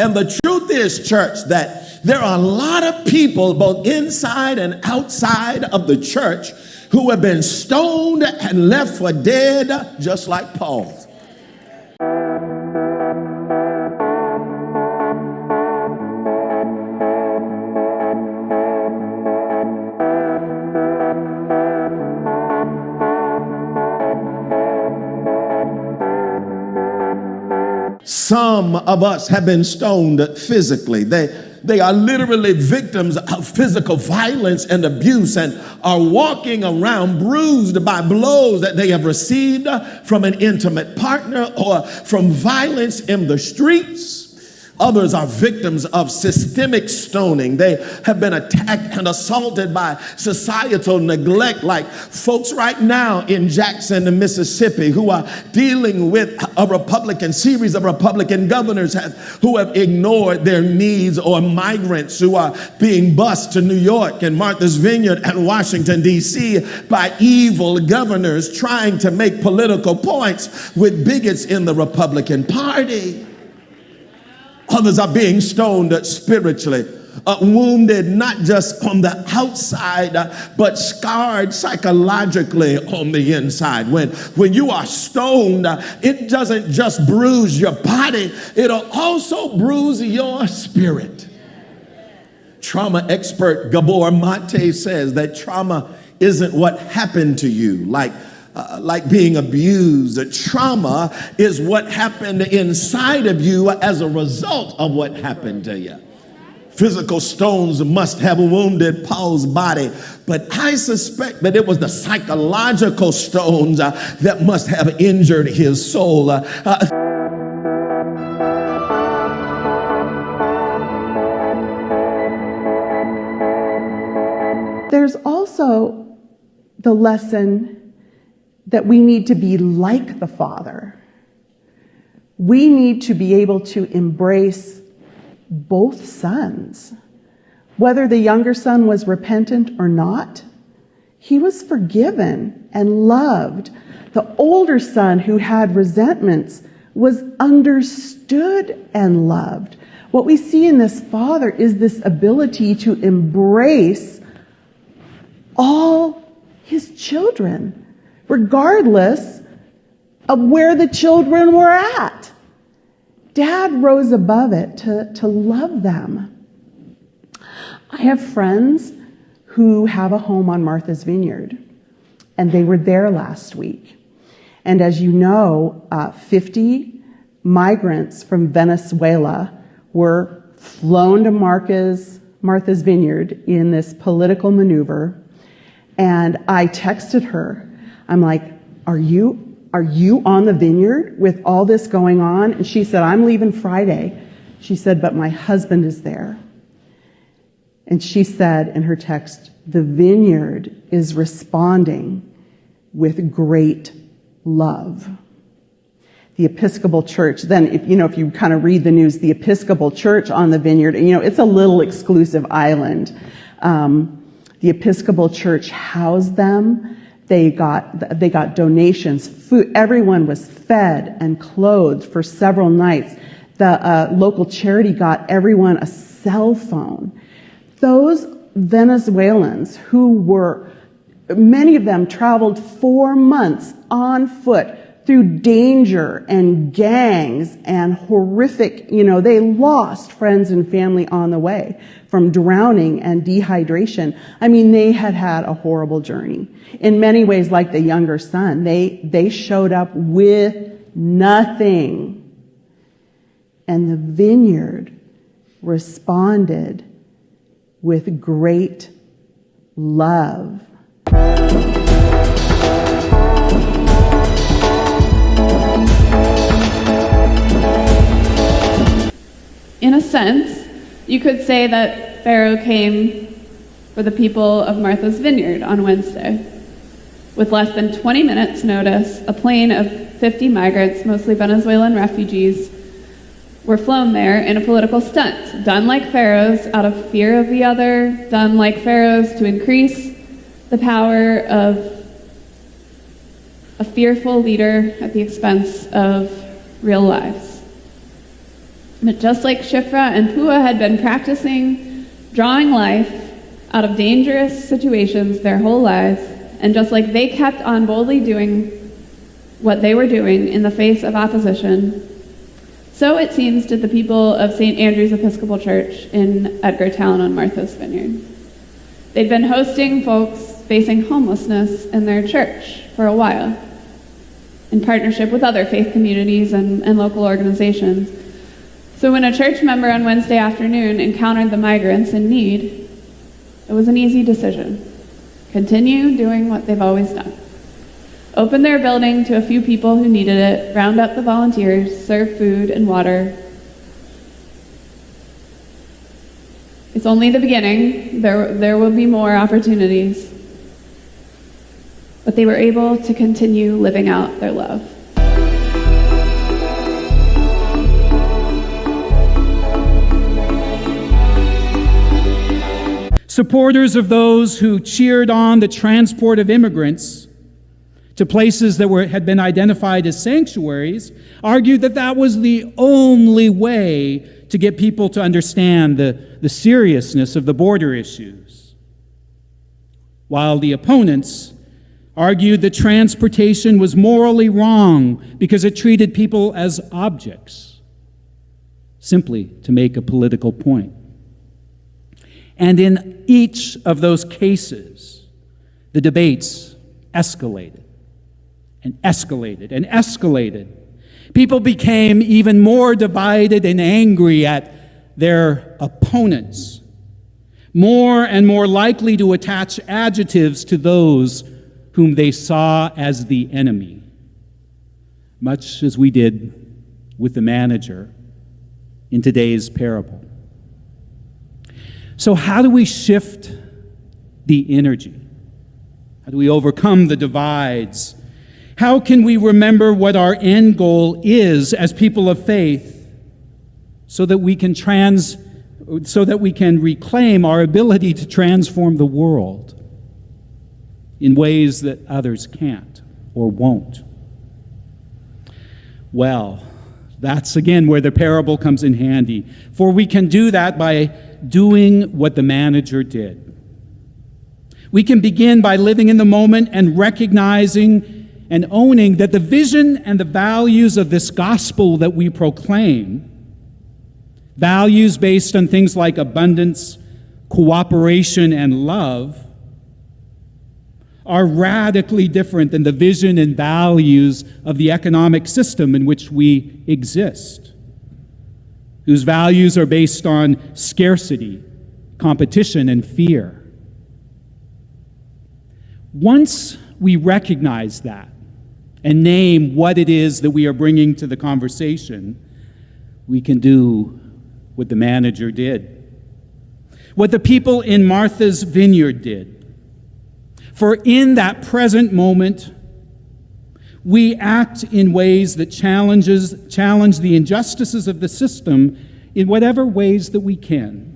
And the truth is, church, that there are a lot of people, both inside and outside of the church, who have been stoned and left for dead, just like Paul. Some of us have been stoned physically. They are literally victims of physical violence and abuse and are walking around bruised by blows that they have received from an intimate partner or from violence in the streets. Others are victims of systemic stoning. They have been attacked and assaulted by societal neglect, like folks right now in Jackson, Mississippi, who are dealing with a series of Republican governors who have ignored their needs, or migrants who are being bused to New York and Martha's Vineyard and Washington, D.C. by evil governors trying to make political points with bigots in the Republican Party. Others are being stoned spiritually, wounded not just on the outside, but scarred psychologically on the inside. When you are stoned, it doesn't just bruise your body, it'll also bruise your spirit. Trauma expert Gabor Mate says that trauma isn't what happened to you, like being abused. Trauma is what happened inside of you as a result of what happened to you. Physical stones must have wounded Paul's body, but I suspect that it was the psychological stones that must have injured his soul. There's also the lesson that we need to be like the Father. We need to be able to embrace both sons. Whether the younger son was repentant or not, he was forgiven and loved. The older son, who had resentments, was understood and loved. What we see in this father is this ability to embrace all his children, regardless of where the children were at. Dad rose above it to love them. I have friends who have a home on Martha's Vineyard, and they were there last week. And as you know, 50 migrants from Venezuela were flown to Martha's Vineyard in this political maneuver. And I texted her. I'm like, are you on the vineyard with all this going on? And she said, I'm leaving Friday. She said, but my husband is there. And she said in her text, the vineyard is responding with great love. The Episcopal Church, then if you kind of read the news, the Episcopal Church on the vineyard, it's a little exclusive island. The Episcopal Church housed them. They got donations, food. Everyone was fed and clothed for several nights. The local charity got everyone a cell phone. Those Venezuelans many of them traveled 4 months on foot through danger and gangs and horrific, they lost friends and family on the way from drowning and dehydration. I mean, they had a horrible journey. In many ways, like the younger son, they showed up with nothing. And the vineyard responded with great love. In a sense, you could say that Pharaoh came for the people of Martha's Vineyard on Wednesday. With less than 20 minutes notice, a plane of 50 migrants, mostly Venezuelan refugees, were flown there in a political stunt, done like Pharaoh's out of fear of the other, done like Pharaoh's to increase the power of a fearful leader at the expense of real lives. But just like Shifra and Pua had been practicing drawing life out of dangerous situations their whole lives, and just like they kept on boldly doing what they were doing in the face of opposition, so it seems did the people of St. Andrew's Episcopal Church in Edgartown on Martha's Vineyard. They'd been hosting folks facing homelessness in their church for a while, in partnership with other faith communities and local organizations. So when a church member on Wednesday afternoon encountered the migrants in need, it was an easy decision. Continue doing what they've always done. Open their building to a few people who needed it, round up the volunteers, serve food and water. It's only the beginning. There will be more opportunities. But they were able to continue living out their love. Supporters of those who cheered on the transport of immigrants to places that had been identified as sanctuaries argued that that was the only way to get people to understand the seriousness of the border issues, while the opponents argued that transportation was morally wrong because it treated people as objects, simply to make a political point. And in each of those cases, the debates escalated and escalated and escalated. People became even more divided and angry at their opponents, more and more likely to attach adjectives to those whom they saw as the enemy, much as we did with the manager in today's parable. So how do we shift the energy? How do we overcome the divides? How can we remember what our end goal is as people of faith so that we can reclaim our ability to transform the world in ways that others can't or won't? Well, that's again where the parable comes in handy. For we can do that by doing what the manager did. We can begin by living in the moment and recognizing and owning that the vision and the values of this gospel that we proclaim, values based on things like abundance, cooperation, and love, are radically different than the vision and values of the economic system in which we exist, whose values are based on scarcity, competition, and fear. Once we recognize that and name what it is that we are bringing to the conversation, we can do what the manager did, what the people in Martha's Vineyard did. For in that present moment, we act in ways that challenge the injustices of the system in whatever ways that we can.